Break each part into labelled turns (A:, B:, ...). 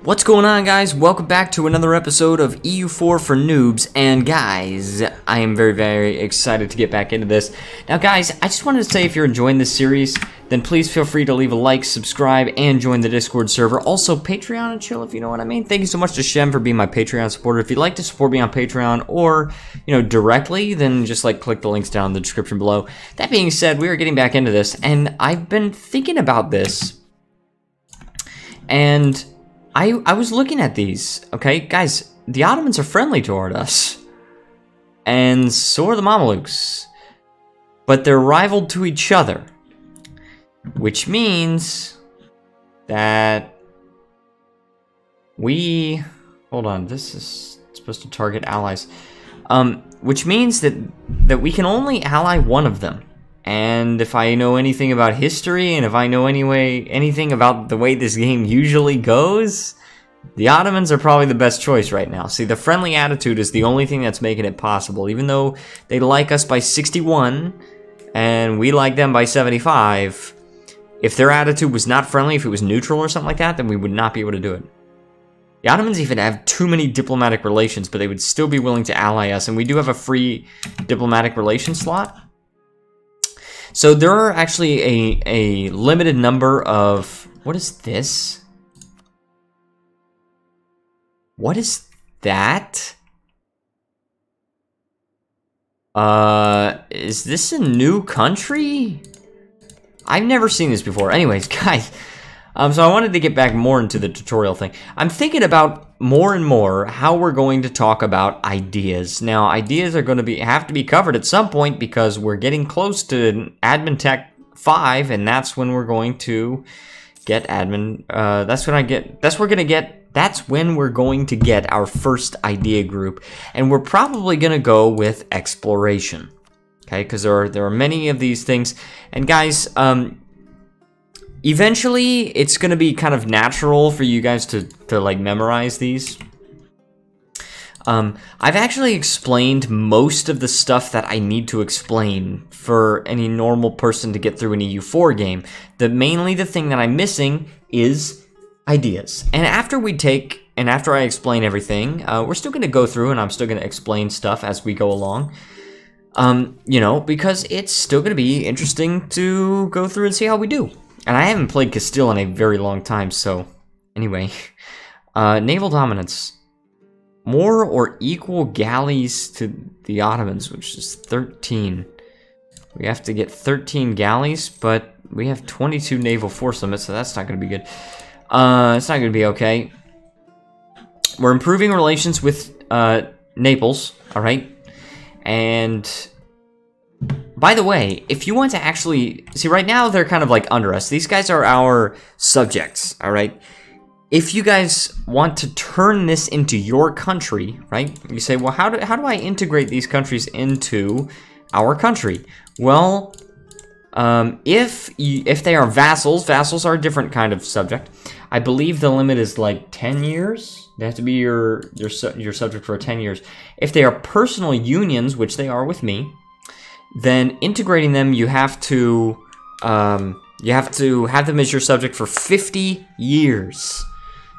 A: What's going on, guys? Welcome back to another episode of EU4 for Noobs. And guys, I am very excited to get back into this. Now guys, I just wanted to say, if you're enjoying this series, then please feel free to leave a like, subscribe, and join the Discord server. Also, Patreon and chill, if you know what I mean. Thank you so much to Shem for being my Patreon supporter. If you'd like to support me on Patreon or, directly, then just click the links down in the description below. That being said, we are getting back into this, and I've been thinking about this, and I was looking at these, okay? Guys, the Ottomans are friendly toward us. And so are the Mamelukes. But they're rivaled to each other. Which means that we... Hold on, this is supposed to target allies. Which means that we can only ally one of them. And if I know anything about history, and if I know anything about the way this game usually goes, the Ottomans are probably the best choice right now. See, the friendly attitude is the only thing that's making it possible. Even though they like us by 61, and we like them by 75, if their attitude was not friendly, if it was neutral or something like that, then we would not be able to do it. The Ottomans even have too many diplomatic relations, but they would still be willing to ally us, and we do have a free diplomatic relation slot. So there are actually a limited number of... What is this? What is that? Is this a new country? I've never seen this before. Anyways, guys, so I wanted to get back more into the tutorial thing. I'm thinking about more and more how we're going to talk about ideas. Now, ideas are going to have to be covered at some point because we're getting close to Admin Tech 5, and that's when we're going to get admin. That's when we're going to get our first idea group, and we're probably going to go with exploration. Okay, because there are many of these things, and guys, eventually, it's going to be kind of natural for you guys to memorize these. I've actually explained most of the stuff that I need to explain for any normal person to get through an EU4 game. Mainly the thing that I'm missing is ideas. And after I explain everything, we're still going to go through and I'm still going to explain stuff as we go along. Because it's still going to be interesting to go through and see how we do. And I haven't played Castile in a very long time, so... Anyway. Naval dominance. More or equal galleys to the Ottomans, which is 13. We have to get 13 galleys, but we have 22 naval force limits, so that's not going to be good. It's not going to be okay. We're improving relations with Naples, alright? And... By the way, if you want to actually... See, right now, they're kind of under us. These guys are our subjects, alright? If you guys want to turn this into your country, right? You say, well, how do I integrate these countries into our country? Well, if they are vassals are a different kind of subject. I believe the limit is 10 years. They have to be your subject for 10 years. If they are personal unions, which they are with me, then integrating them, you have to have them as your subject for 50 years.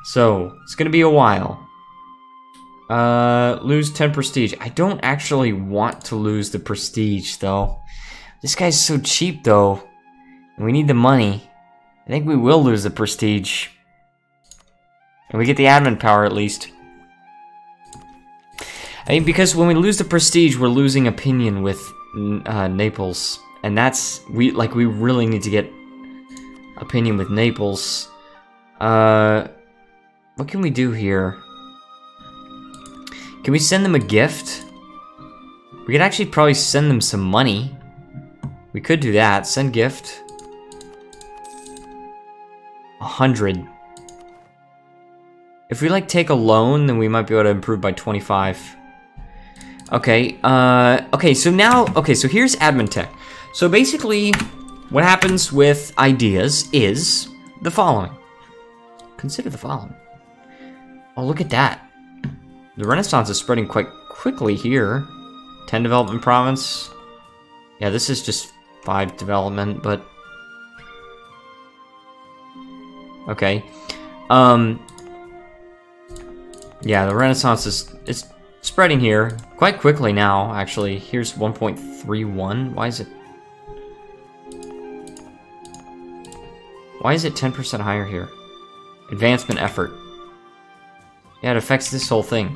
A: So, it's going to be a while. Lose 10 prestige. I don't actually want to lose the prestige, though. This guy's so cheap, though. And we need the money. I think we will lose the prestige. And we get the admin power, at least. I mean, because when we lose the prestige, we're losing opinion with... Naples, and we really need to get opinion with Naples. What can we do here? Can we send them a gift? We could actually probably send them some money. We could do that. Send gift. 100. If we take a loan, then we might be able to improve by 25. Okay, so here's admin tech. So basically, what happens with ideas is the following. Consider the following. Oh, look at that. The Renaissance is spreading quite quickly here. 10 development province. Yeah, this is just 5 development, but... Okay. Yeah, the Renaissance is spreading here quite quickly now, actually. Here's 1.31. Why is it 10% higher here? Advancement effort. Yeah, it affects this whole thing.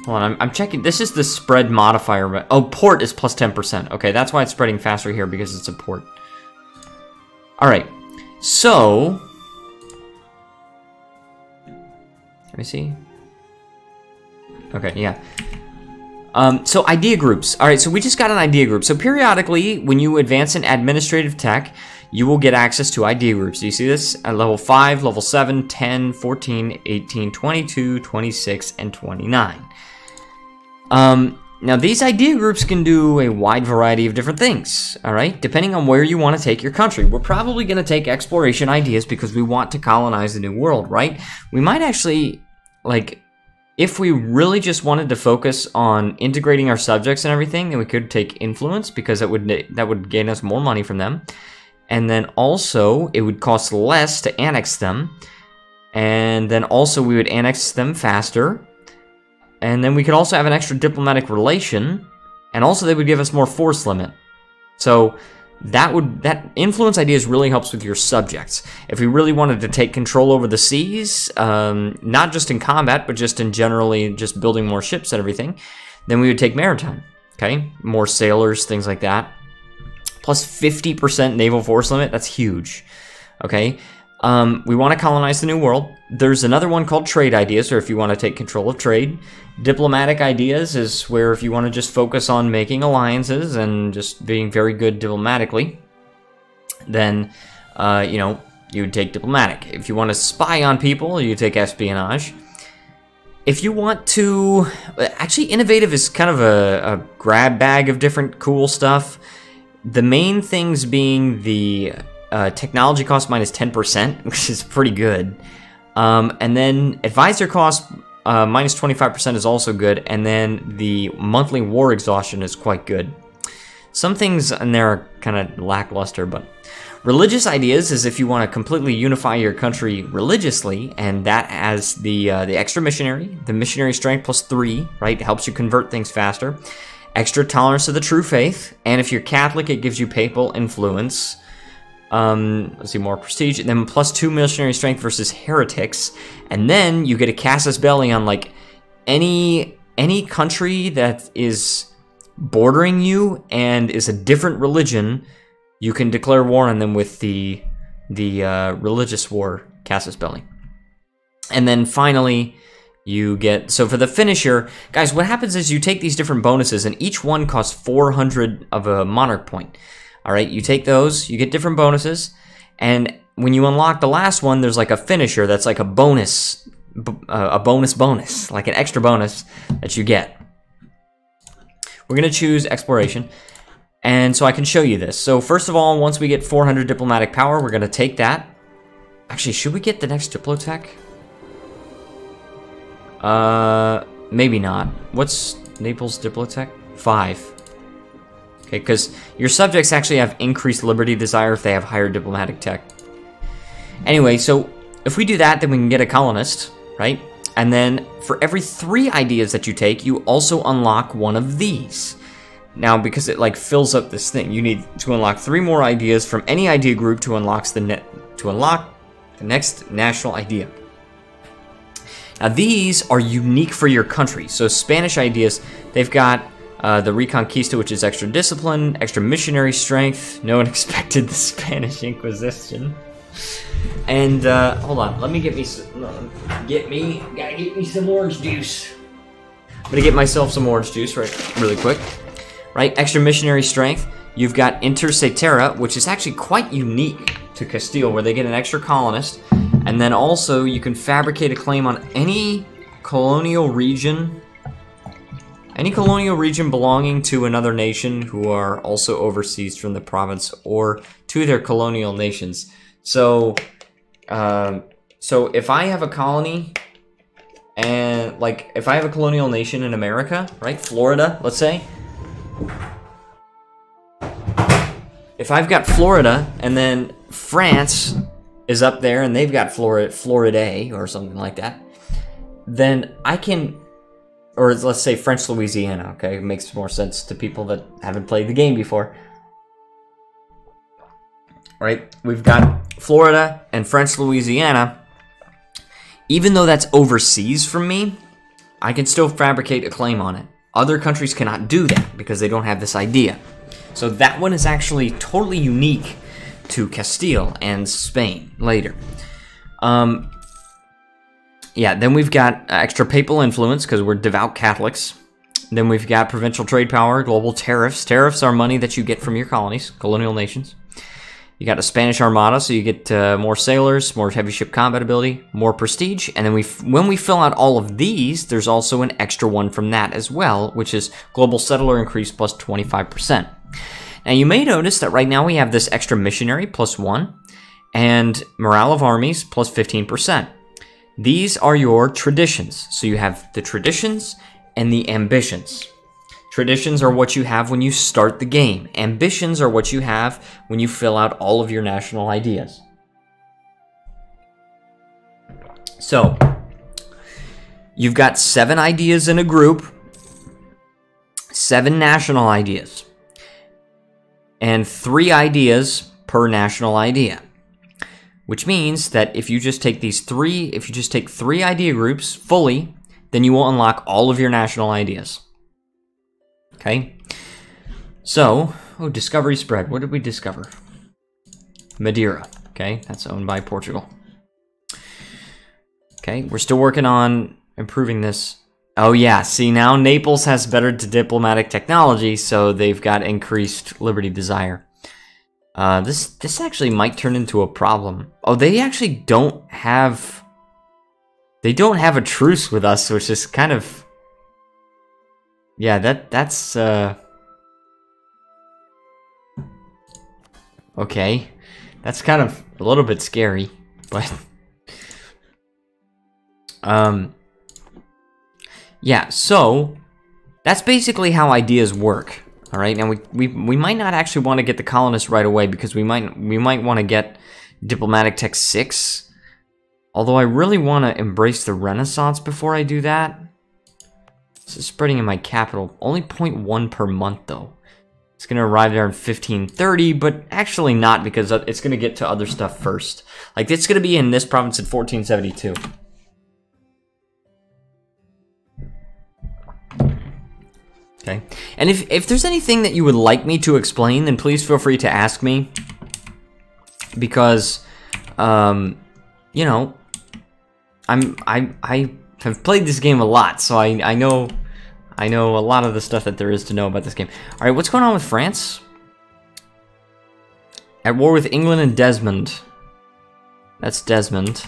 A: Hold on, I'm checking. This is the spread modifier. Oh, port is plus 10%. Okay, that's why it's spreading faster here, because it's a port. Alright, so... Let me see. Okay, yeah. So idea groups. Alright, so we just got an idea group. So periodically, when you advance in administrative tech, you will get access to idea groups. Do you see this? At level 5, level 7, 10, 14, 18, 22, 26, and 29. Now these idea groups can do a wide variety of different things, alright? Depending on where you want to take your country. We're probably going to take exploration ideas because we want to colonize the new world, right? We might actually, like, if we really just wanted to focus on integrating our subjects and everything, then we could take influence because that would gain us more money from them. And then also, it would cost less to annex them. And then also, we would annex them faster. And then we could also have an extra diplomatic relation. And also, they would give us more force limit. So, that influence ideas really helps with your subjects. If we really wanted to take control over the seas, not just in combat, but just in generally just building more ships and everything, then we would take maritime. Okay? More sailors, things like that. Plus 50% naval force limit, that's huge, okay? We want to colonize the new world. There's another one called trade ideas, or if you want to take control of trade. Diplomatic ideas is where if you want to just focus on making alliances and just being very good diplomatically, then, you know, you would take diplomatic. If you want to spy on people, you take espionage. If you want to... Actually, innovative is kind of a grab bag of different cool stuff. The main things being the technology cost minus 10%, which is pretty good. And then advisor cost minus 25% is also good. And then the monthly war exhaustion is quite good. Some things in there are kind of lackluster, but... Religious ideas is if you want to completely unify your country religiously, and that has the extra missionary, the missionary strength plus 3, right? It helps you convert things faster. Extra tolerance to the true faith, and if you're Catholic, it gives you papal influence. Let's see, more prestige, and then plus 2 missionary strength versus heretics, and then you get a casus belli on like any country that is bordering you and is a different religion. You can declare war on them with the religious war casus belli, and then finally. You get, so for the finisher, guys, what happens is you take these different bonuses, and each one costs 400 of a monarch point. Alright, you take those, you get different bonuses, and when you unlock the last one, there's like a finisher that's like a bonus, bonus, like an extra bonus that you get. We're going to choose exploration, and so I can show you this. So first of all, once we get 400 diplomatic power, we're going to take that. Actually, should we get the next diplotech? Maybe not. What's Naples Diplotech? 5. Okay, because your subjects actually have increased liberty desire if they have higher diplomatic tech. Anyway, so if we do that, then we can get a colonist, right? And then for every 3 ideas that you take, you also unlock one of these. Now, because it like fills up this thing, you need to unlock 3 more ideas from any idea group to unlock the next national idea. Now these are unique for your country. So Spanish ideas, they've got the Reconquista, which is extra discipline, extra missionary strength. No one expected the Spanish Inquisition. And hold on, let me get me some. Gotta get me some orange juice. I'm gonna get myself some orange juice really quick. Right, extra missionary strength. You've got Inter Cetera, which is actually quite unique to Castile, where they get an extra colonist. And then also, you can fabricate a claim on any colonial region belonging to another nation who are also overseas from the province or to their colonial nations. So, if I have a colony, and like, if I have a colonial nation in America, right, Florida, let's say, if I've got Florida, and then France is up there, and they've got Florida or something like that, then I can, or let's say French Louisiana, okay? It makes more sense to people that haven't played the game before. Right? We've got Florida and French Louisiana. Even though that's overseas from me, I can still fabricate a claim on it. Other countries cannot do that because they don't have this idea. So that one is actually totally unique to Castile and Spain later. Yeah, then we've got extra papal influence because we're devout Catholics. Then we've got provincial trade power, global tariffs. Tariffs are money that you get from your colonies, colonial nations. You got a Spanish Armada, so you get more sailors, more heavy ship combat ability, more prestige. And then when we fill out all of these, there's also an extra one from that as well, which is global settler increase plus 25%. Now you may notice that right now we have this extra missionary plus 1 and morale of armies plus 15%. These are your traditions. So you have the traditions and the ambitions. Traditions are what you have when you start the game. Ambitions are what you have when you fill out all of your national ideas. So, you've got 7 ideas in a group, 7 national ideas, and 3 ideas per national idea. Which means that if you just take three idea groups fully, then you will unlock all of your national ideas. Okay? So, discovery spread. What did we discover? Madeira. Okay, that's owned by Portugal. Okay, we're still working on improving this. Oh yeah, see now Naples has better diplomatic technology, so they've got increased liberty desire. This actually might turn into a problem. Oh, they actually don't have... They don't have a truce with us, which is kind of... Yeah, that's... Okay. That's kind of a little bit scary, but... Yeah, so... That's basically how ideas work. All right, now we might not actually want to get the colonists right away because we might want to get diplomatic tech 6. Although I really want to embrace the Renaissance before I do that. This is spreading in my capital. Only 0.1 per month though. It's going to arrive there in 1530, but actually not because it's going to get to other stuff first. Like it's going to be in this province in 1472. Okay, and if there's anything that you would like me to explain, then please feel free to ask me. Because, you know, I have played this game a lot, so I know a lot of the stuff that there is to know about this game. All right, what's going on with France? At war with England and Desmond. That's Desmond.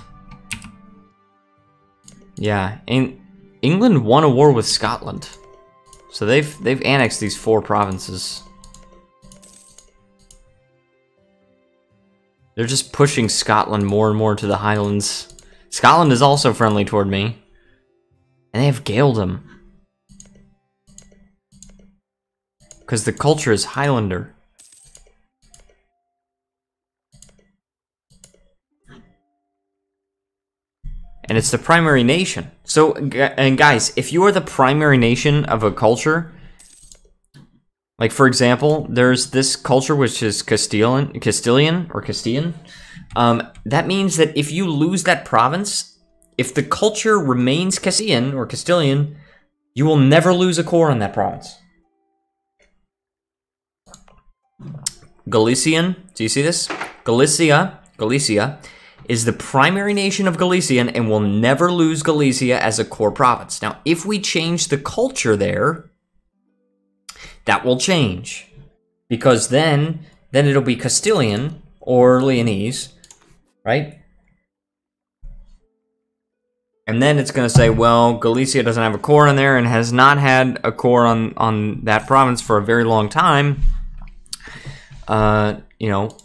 A: Yeah, England won a war with Scotland. So they've annexed these 4 provinces. They're just pushing Scotland more and more to the Highlands. Scotland is also friendly toward me. And they have Gaeldom. Because the culture is Highlander. And it's the primary nation. So, and guys, if you are the primary nation of a culture, like for example, there's this culture which is Castilian, that means that if you lose that province, if the culture remains Castilian, you will never lose a core in that province. Galician, do you see this? Galicia is the primary nation of Galician and will never lose Galicia as a core province. Now, if we change the culture there, that will change. Because then it'll be Castilian or Leonese, right? And then it's going to say, well, Galicia doesn't have a core in there and has not had a core on that province for a very long time. You know,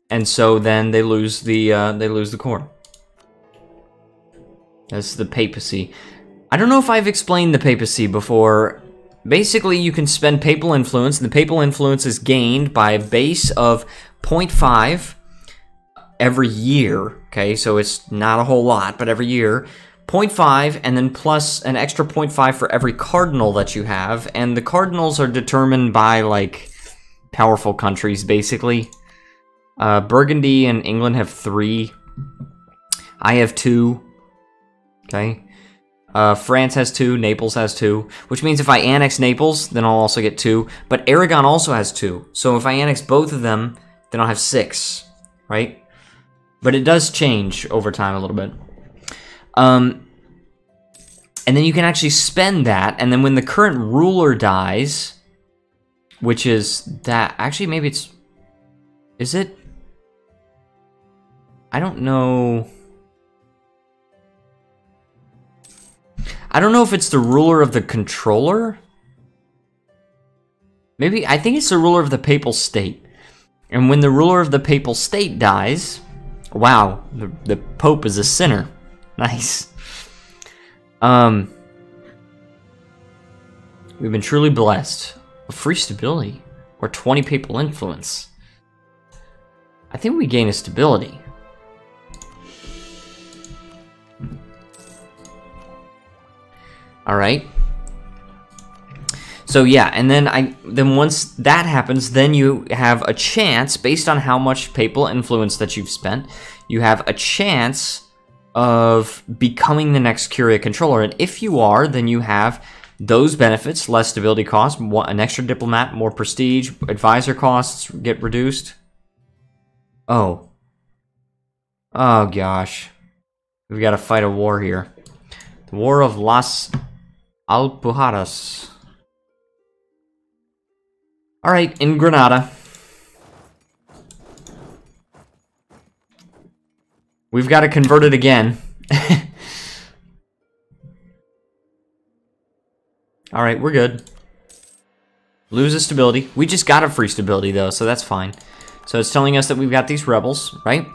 A: and so then they lose the core. That's the papacy. I don't know if I've explained the papacy before. Basically, you can spend papal influence, and the papal influence is gained by a base of 0.5 every year. Okay, so it's not a whole lot, but every year, 0.5, and then plus an extra 0.5 for every cardinal that you have. And the cardinals are determined by, like, powerful countries, basically. Burgundy and England have 3. I have 2. Okay. France has 2, Naples has 2, which means if I annex Naples, then I'll also get 2. But Aragon also has 2, so if I annex both of them, then I'll have 6, right? But it does change over time a little bit. And then you can actually spend that, and then when the current ruler dies, which is that, actually maybe it's, is it? I don't know. I don't know if it's the ruler of the controller. Maybe, I think it's the ruler of the papal state. And when the ruler of the papal state dies, wow, the Pope is a sinner. Nice. We've been truly blessed. Free stability, or 20 papal influence. I think we gain a stability. All right. So yeah, and then once that happens, then you have a chance, based on how much papal influence that you've spent, you have a chance of becoming the next Curia controller. And if you are, then you have those benefits: less stability costs, an extra diplomat, more prestige, advisor costs get reduced. Oh. Oh gosh. We've got to fight a war here. The War of Las Alpujarras. Alright, in Granada. We've got to convert it again. Alright, we're good. Lose a stability. We just got a free stability, though, so that's fine. So it's telling us that we've got these rebels, right?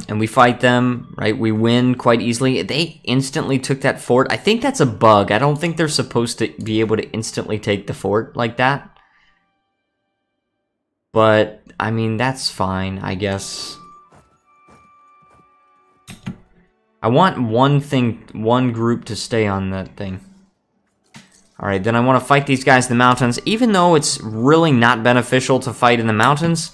A: And we fight them, right? We win quite easily. They instantly took that fort. I think that's a bug. I don't think they're supposed to be able to instantly take the fort like that. But, I mean, that's fine, I guess. I want one group to stay on that thing. Alright, then I want to fight these guys in the mountains. Even though it's really not beneficial to fight in the mountains,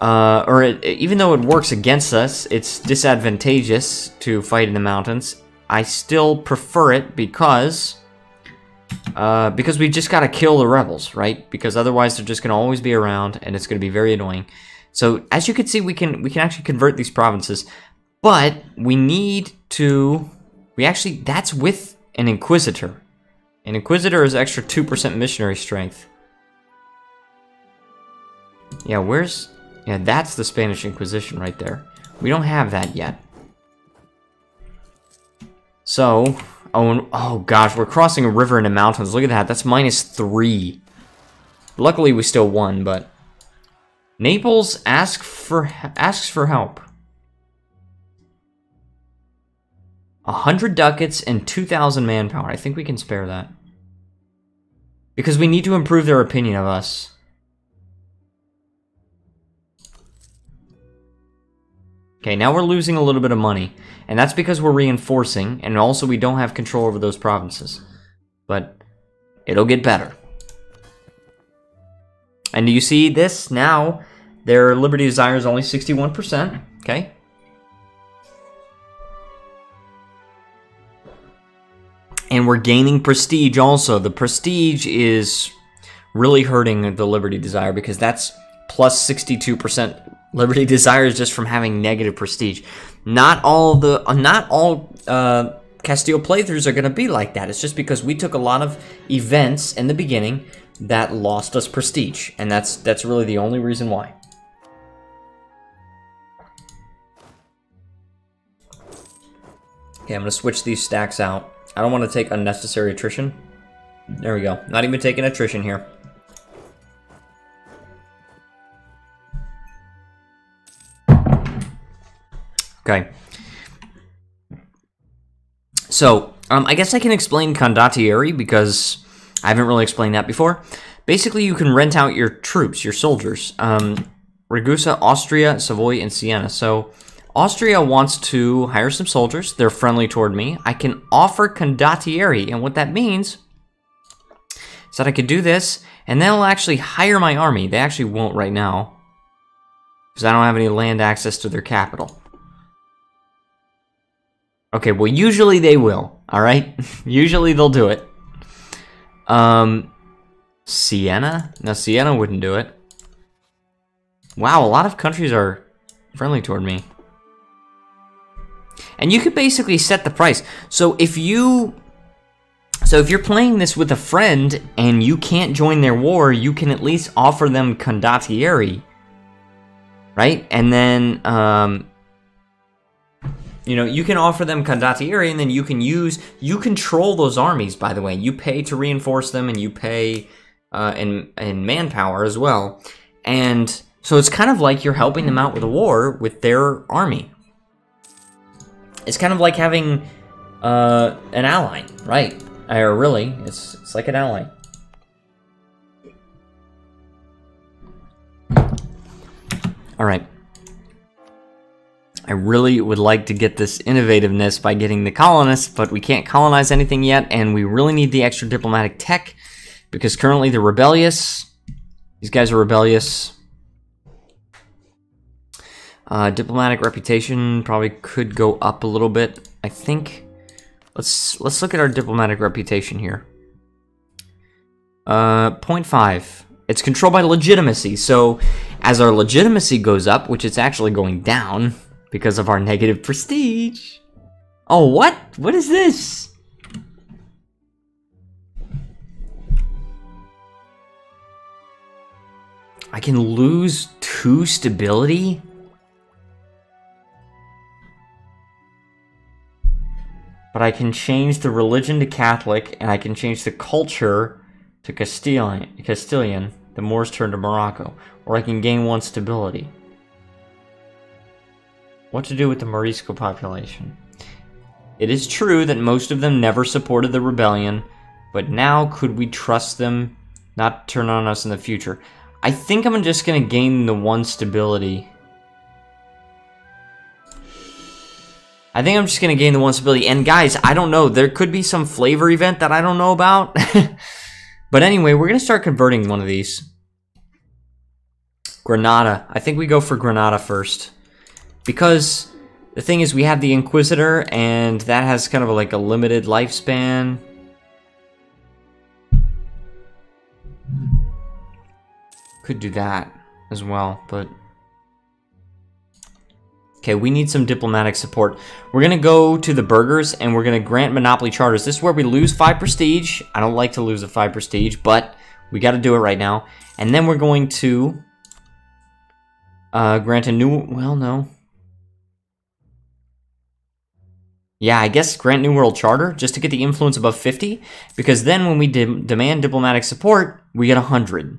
A: even though it works against us, it's disadvantageous to fight in the mountains. I still prefer it because we just gotta kill the rebels, right? Because otherwise they're just gonna always be around, and it's gonna be very annoying. So as you can see, we can actually convert these provinces, but we need to. That's with an Inquisitor. An Inquisitor is extra 2% missionary strength. Yeah, yeah, that's the Spanish Inquisition right there. We don't have that yet. So, oh gosh, we're crossing a river in the mountains. Look at that, that's -3. Luckily, we still won, but Naples asks for help. 100 ducats and 2,000 manpower. I think we can spare that. Because we need to improve their opinion of us. Okay, now we're losing a little bit of money. And that's because we're reinforcing, and also we don't have control over those provinces. But it'll get better. And do you see this? Now, their liberty desire is only 61%. Okay. And we're gaining prestige also. The prestige is really hurting the liberty desire because that's plus 62% liberty desire is just from having negative prestige. Not all Castile playthroughs are going to be like that. It's just because we took a lot of events in the beginning that lost us prestige, and that's really the only reason why. Okay, I'm going to switch these stacks out. I don't want to take unnecessary attrition. There we go. Not even taking attrition here. Okay. So, I guess I can explain condottieri because I haven't really explained that before. Basically, you can rent out your troops, your soldiers. Ragusa, Austria, Savoy, and Siena. So Austria wants to hire some soldiers. They're friendly toward me. I can offer condottieri, and what that means is that I could do this, and they'll actually hire my army. They actually won't right now, because I don't have any land access to their capital. Okay, well, usually they will, alright? Usually they'll do it. Siena? No, Siena wouldn't do it. Wow, a lot of countries are friendly toward me. And you could basically set the price. So if you're playing this with a friend and you can't join their war, you can at least offer them condottieri, right? And then, you know, you can offer them condottieri, and then you control those armies, by the way. You pay to reinforce them, and you pay in manpower as well. And so it's kind of like you're helping them out with a war with their army. It's kind of like having an ally, right? Or really, it's like an ally. All right. I really would like to get this innovativeness by getting the colonists, but we can't colonize anything yet, and we really need the extra diplomatic tech, because currently they're rebellious. These guys are rebellious. Diplomatic reputation probably could go up a little bit, I think. Let's look at our diplomatic reputation here. 0.5. It's controlled by legitimacy, so as our legitimacy goes up, which it's actually going down because of our negative prestige. Oh, what? What is this? I can lose 2 stability? But I can change the religion to Catholic, and I can change the culture to Castilian. The Moors turn to Morocco. Or I can gain 1 stability. What to do with the Morisco population? It is true that most of them never supported the rebellion, but now could we trust them not to turn on us in the future? I think I'm just going to gain the 1 stability. I think I'm just going to gain the 1 stability. And guys, I don't know. There could be some flavor event that I don't know about. But anyway, we're going to start converting one of these. Granada. I think we go for Granada first. Because the thing is, we have the Inquisitor, and that has kind of like a limited lifespan. Could do that as well, but... Okay, we need some diplomatic support. We're going to go to the burghers, and we're going to grant monopoly charters. This is where we lose 5 prestige. I don't like to lose a 5 prestige, but we got to do it right now. And then we're going to grant a new... Well, no. Yeah, I guess grant New World Charter, just to get the influence above 50. Because then when we demand diplomatic support, we get 100.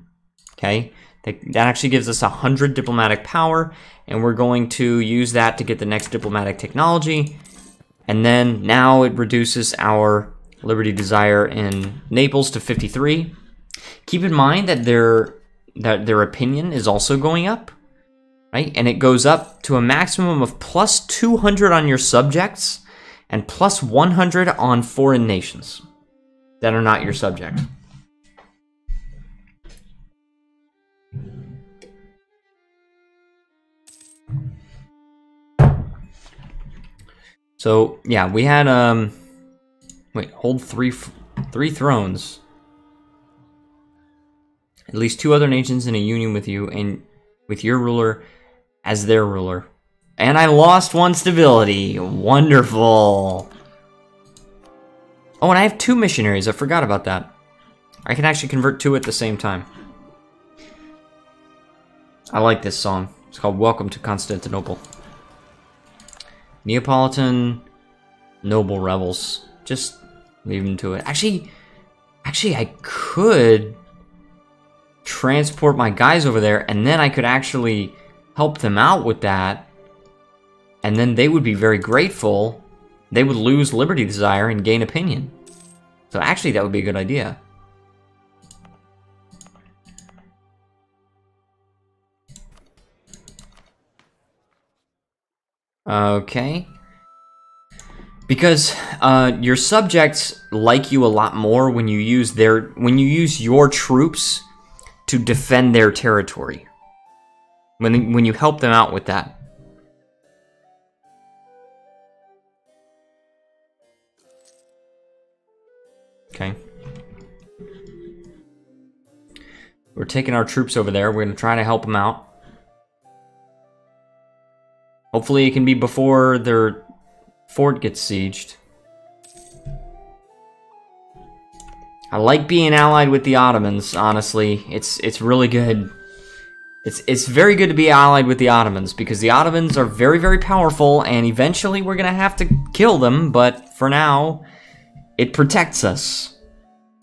A: Okay? That actually gives us 100 diplomatic power, and we're going to use that to get the next diplomatic technology. And then now it reduces our liberty desire in Naples to 53. Keep in mind that their opinion is also going up, right? And it goes up to a maximum of plus 200 on your subjects and plus 100 on foreign nations that are not your subject. So, yeah, we had, wait, hold three thrones. At least 2 other nations in a union with you, and with your ruler as their ruler. And I lost 1 stability. Wonderful. Oh, and I have 2 missionaries. I forgot about that. I can actually convert 2 at the same time. I like this song. It's called Welcome to Constantinople. Neapolitan noble rebels. Just leave them to it. Actually, I could transport my guys over there, and then I could actually help them out with that. And then they would be very grateful. They would lose liberty desire and gain opinion. So actually, that would be a good idea. Okay. Because your subjects like you a lot more when you use your troops to defend their territory. When you help them out with that. Okay. We're taking our troops over there. We're going to try to help them out. Hopefully it can be before their fort gets sieged. I like being allied with the Ottomans, honestly. It's really good. It's very good to be allied with the Ottomans, because the Ottomans are very, very powerful, and eventually we're going to have to kill them, but for now, it protects us,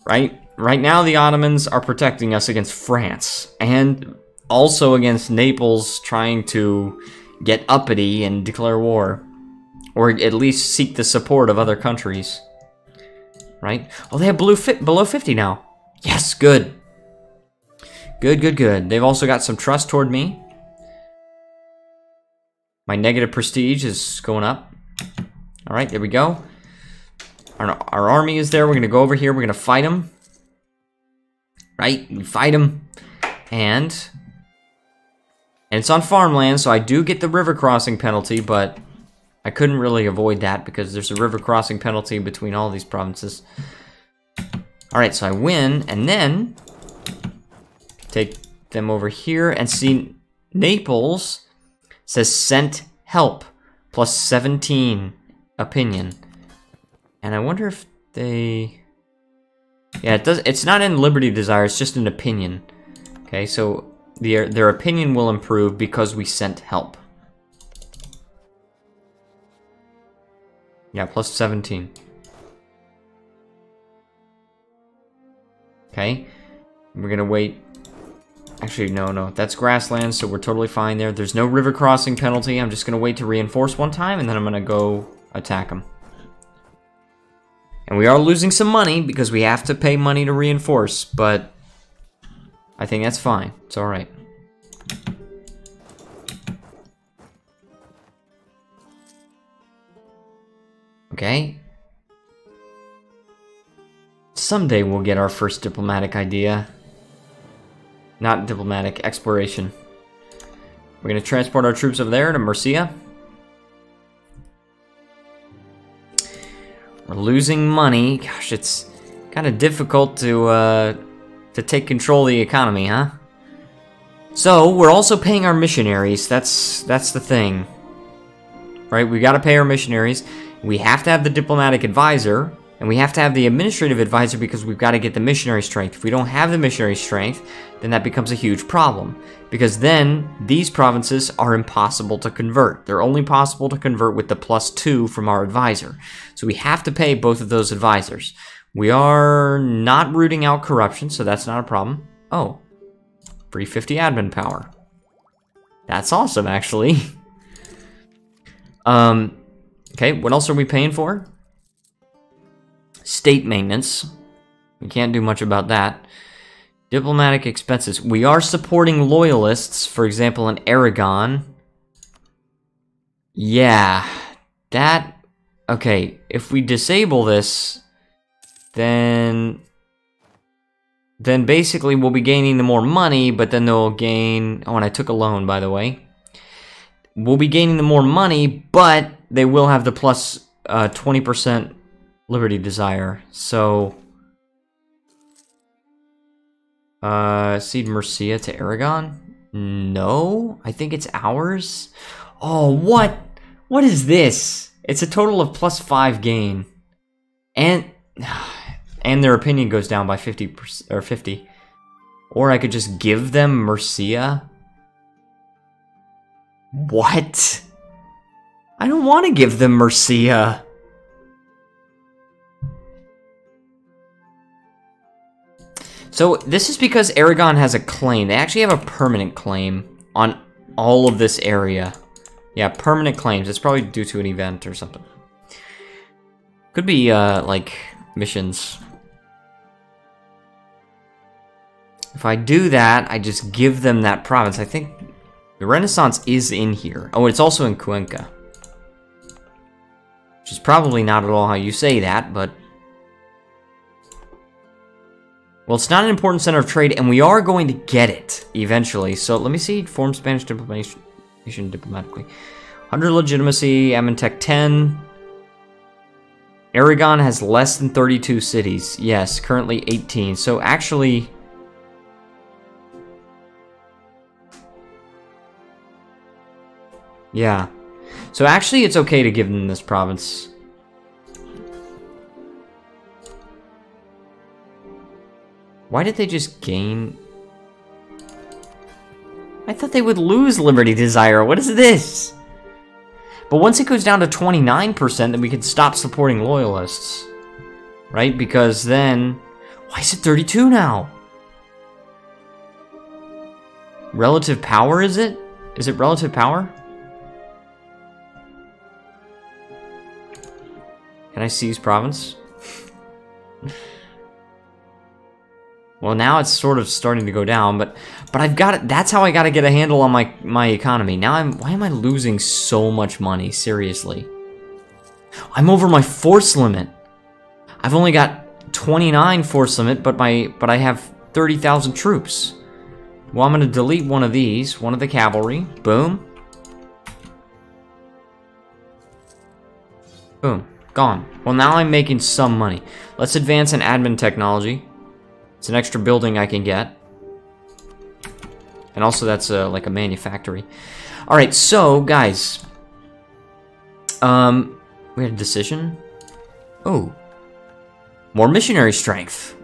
A: right? Right now, the Ottomans are protecting us against France, and also against Naples trying to get uppity and declare war. Or at least seek the support of other countries. Right? Oh, they have below 50 now. Yes, good. Good, good, good. They've also got some trust toward me. My negative prestige is going up. Alright, there we go. Our army is there. We're going to go over here. We're going to fight them. Right? We fight them. And it's on farmland, so I do get the river crossing penalty, but I couldn't really avoid that because there's a river crossing penalty between all these provinces. Alright, so I win, and then take them over here and see Naples says sent help plus 17 opinion. And I wonder if they... Yeah, it's not in Liberty Desire, it's just an opinion. Okay, so their opinion will improve because we sent help. Yeah, plus 17. Okay. We're gonna wait. Actually, no. That's grassland, so we're totally fine there. There's no river crossing penalty. I'm just gonna wait to reinforce one time, and then I'm gonna go attack them. And we are losing some money, because we have to pay money to reinforce, but I think that's fine. It's alright. Okay. Someday we'll get our first diplomatic idea. Not diplomatic, exploration. We're gonna transport our troops over there to Murcia. We're losing money. Gosh, it's kind of difficult to take control of the economy, huh? So, we're also paying our missionaries. That's the thing. Right, we gotta pay our missionaries. We have to have the diplomatic advisor, and we have to have the administrative advisor because we've got to get the missionary strength. If we don't have the missionary strength, then that becomes a huge problem. Because then, these provinces are impossible to convert. They're only possible to convert with the +2 from our advisor. So we have to pay both of those advisors. We are not rooting out corruption, so that's not a problem. Oh, free 50 admin power. That's awesome, actually. Okay, what else are we paying for? State maintenance. We can't do much about that. Diplomatic expenses. We are supporting loyalists, for example, in Aragon. Yeah, that... Okay, if we disable this, then basically we'll be gaining the more money, but then they'll gain... Oh, and I took a loan, by the way. We'll be gaining the more money, but they will have the plus 20% Liberty Desire. So, cede Murcia to Aragon? No, I think it's ours. Oh, what? What is this? It's a total of +5 gain, and their opinion goes down by 50% or 50. Or I could just give them Murcia. What? I don't want to give them Murcia. So this is because Aragon has a claim. They actually have a permanent claim on all of this area. Yeah, permanent claims. It's probably due to an event or something. Could be, like, missions. If I do that, I just give them that province. I think the Renaissance is in here. Oh, it's also in Cuenca. Which is probably not at all how you say that, but... Well, it's not an important center of trade, and we are going to get it eventually. So let me see. Form Spanish diplomacy diplomatically. 100 legitimacy, Amintech 10. Aragon has less than 32 cities. Yes, currently 18. So actually... Yeah. So actually it's okay to give them this province. Why did they just gain... I thought they would lose Liberty Desire. What is this? But once it goes down to 29%, then we can stop supporting loyalists. Right? Because then... Why is it 32 now? Relative power, is it? Is it relative power? Can I seize province? Well, now it's sort of starting to go down, but I've got it. That's how I got to get a handle on my economy. Now why am I losing so much money? Seriously. I'm over my force limit. I've only got 29 force limit, but I have 30,000 troops. Well, I'm going to delete one of these, one of the cavalry. Boom. Boom. Gone. Well, now I'm making some money. Let's advance in admin technology. It's an extra building I can get. And also that's like a manufactory. Alright, so, guys. We had a decision. Oh. More missionary strength.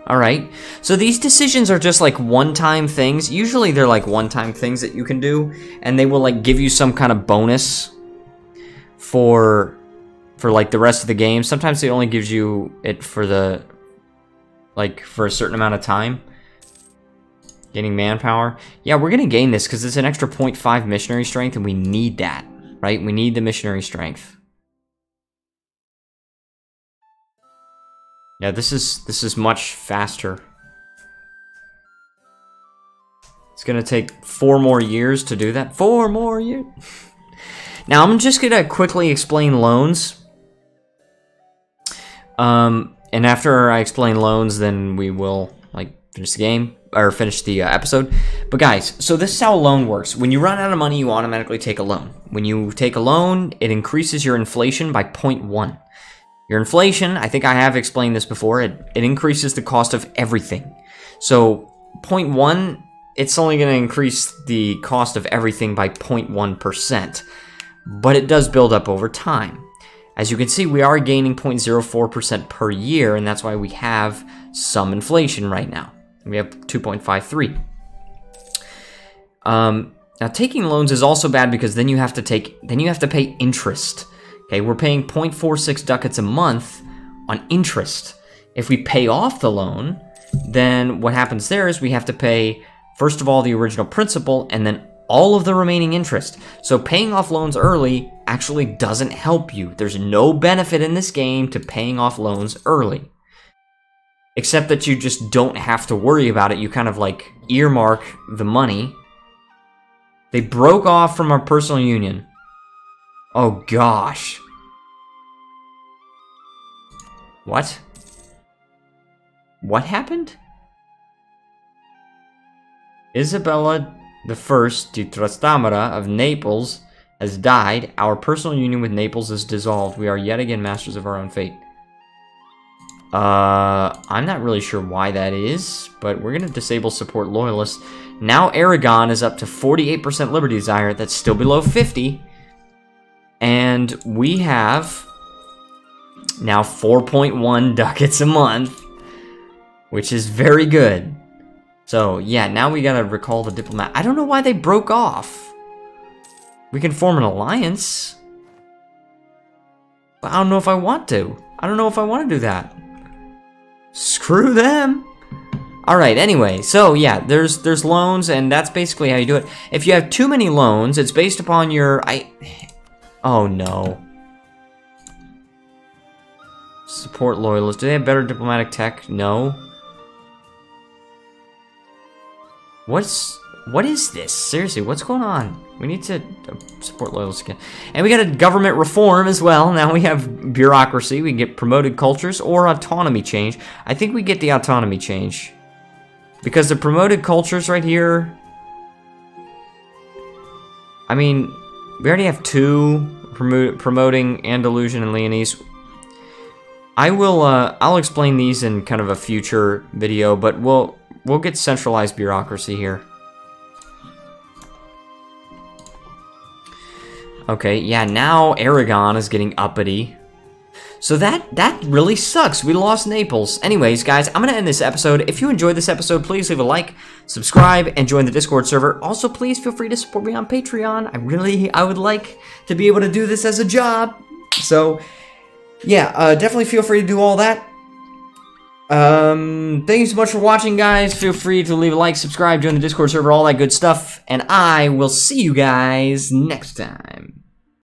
A: Alright. So these decisions are just like one-time things. Usually they're like one-time things that you can do. And they will like give you some kind of bonus for like the rest of the game. Sometimes it only gives you it for the... like, for a certain amount of time. Gaining manpower. Yeah, we're gonna gain this because it's an extra 0.5 missionary strength and we need that, right? We need the missionary strength. Yeah, this is much faster. It's gonna take 4 more years to do that. 4 more years! Now, I'm just gonna quickly explain loans. And after I explain loans, then we will, like, finish the game, or finish the episode. But guys, so this is how a loan works. When you run out of money, you automatically take a loan. When you take a loan, it increases your inflation by 0.1. Your inflation, I think I have explained this before, it increases the cost of everything. So, 0.1, it's only going to increase the cost of everything by 0.1%. But it does build up over time. As you can see, we are gaining 0.04% per year, and that's why we have some inflation right now. We have 2.53. Now, taking loans is also bad because then you have to pay interest. Okay, we're paying 0.46 ducats a month on interest. If we pay off the loan, then what happens there is we have to pay, first of all, the original principal, and then all of the remaining interest. So paying off loans early actually doesn't help you. There's no benefit in this game to paying off loans early. Except that you just don't have to worry about it. You kind of like earmark the money. They broke off from our personal union. Oh gosh. What? What happened? Isabella the First de Trastamara of Naples has died. Our personal union with Naples is dissolved. We are yet again masters of our own fate. I'm not really sure why that is, but we're going to disable support loyalists. Now Aragon is up to 48% Liberty Desire. That's still below 50. And we have now 4.1 ducats a month, which is very good. So, yeah, now we gotta recall the diplomat. I don't know why they broke off. We can form an alliance. But I don't know if I want to. I don't know if I want to do that. Screw them. Alright, anyway, so yeah, there's loans, and that's basically how you do it. If you have too many loans, it's based upon your... Oh, no. Support loyalists. Do they have better diplomatic tech? No. What is this? Seriously, what's going on? We need to support loyal skin. And we got a government reform as well. Now we have bureaucracy. We can get promoted cultures or autonomy change. I think we get the autonomy change. Because the promoted cultures right here... I mean, we already have 2 promoting Andalusian and Leonese. I'll explain these in kind of a future video, but we'll get centralized bureaucracy here. Okay, yeah, now Aragon is getting uppity. So that really sucks. We lost Naples. Anyways, guys, I'm gonna end this episode. If you enjoyed this episode, please leave a like, subscribe, and join the Discord server. Also, please feel free to support me on Patreon. I would like to be able to do this as a job. So, yeah, definitely feel free to do all that. Thank you so much for watching, guys. Feel free to leave a like, subscribe, join the Discord server, all that good stuff. And I will see you guys next time.